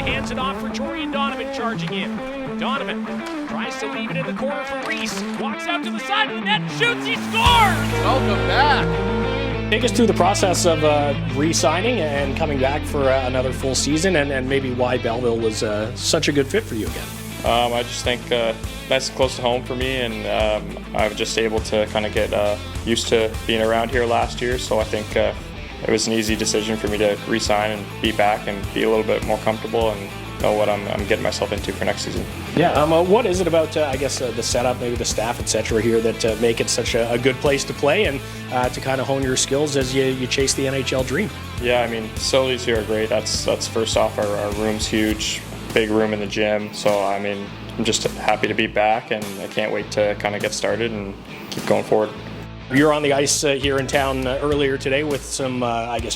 Hands it off for Torian Donovan charging in. Donovan tries to leave it in the corner for Rees. Walks out to the side of the net, shoots, he scores! Welcome back. Take us through the process of re-signing and coming back for another full season, and maybe why Belleville was such a good fit for you again. I just think nice and close to home for me, and I was just able to kind of get used to being around here last year, so I think it was an easy decision for me to re-sign and be back and be a little bit more comfortable and know what I'm getting myself into for next season. Yeah, what is it about, the setup, maybe the staff, etc. here that make it such a good place to play and to kind of hone your skills as you chase the NHL dream? Yeah, I mean, facilities here are great. That's first off. Our room's huge, big room in the gym. So, I mean, I'm just happy to be back, and I can't wait to kind of get started and keep going forward. You're on the ice here in town earlier today with some,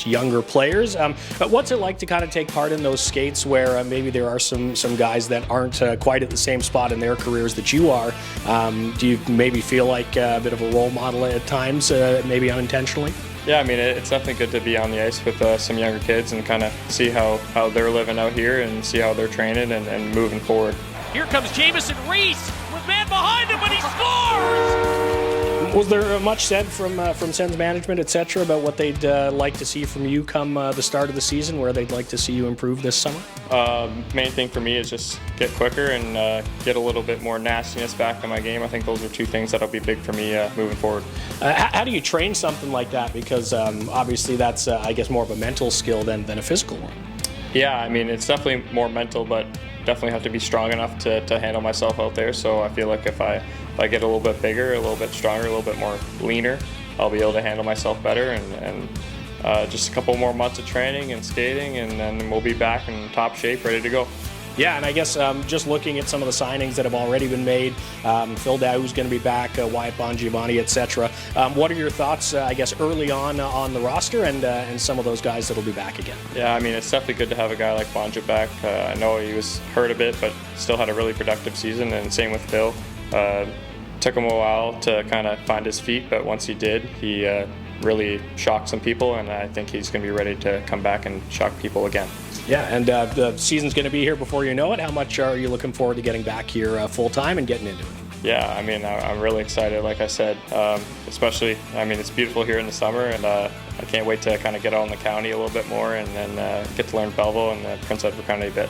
younger players. What's it like to kind of take part in those skates where maybe there are some guys that aren't quite at the same spot in their careers that you are? Do you maybe feel like a bit of a role model at times, maybe unintentionally? Yeah, I mean, it's definitely good to be on the ice with some younger kids and kind of see how they're living out here and see how they're training and moving forward. Here comes Jamieson Rees with man behind him, but he scores! Was there much said from Sens management, etc., about what they'd like to see from you come the start of the season, where they'd like to see you improve this summer? Main thing for me is just get quicker and get a little bit more nastiness back in my game. I think those are two things that'll be big for me moving forward. How do you train something like that? Because obviously that's, more of a mental skill than a physical one. Yeah, I mean, it's definitely more mental, but definitely have to be strong enough to handle myself out there. So I feel like if I get a little bit bigger, a little bit stronger, a little bit more leaner, I'll be able to handle myself better. And just a couple more months of training and skating, and then we'll be back in top shape, ready to go. Yeah, and I guess just looking at some of the signings that have already been made, Phil Dow's going to be back, Wyatt Bongiovanni, etc. What are your thoughts, early on the roster and some of those guys that'll be back again? Yeah, I mean, it's definitely good to have a guy like Bonja back. I know he was hurt a bit, but still had a really productive season, and same with Phil. Took him a while to kind of find his feet, but once he did, he really shocked some people, and I think he's going to be ready to come back and shock people again. Yeah, and the season's going to be here before you know it. How much are you looking forward to getting back here full-time and getting into it? Yeah, I mean, I'm really excited, like I said, especially, I mean, it's beautiful here in the summer, and I can't wait to kind of get out in the county a little bit more and then get to learn Belleville and Prince Edward County a bit.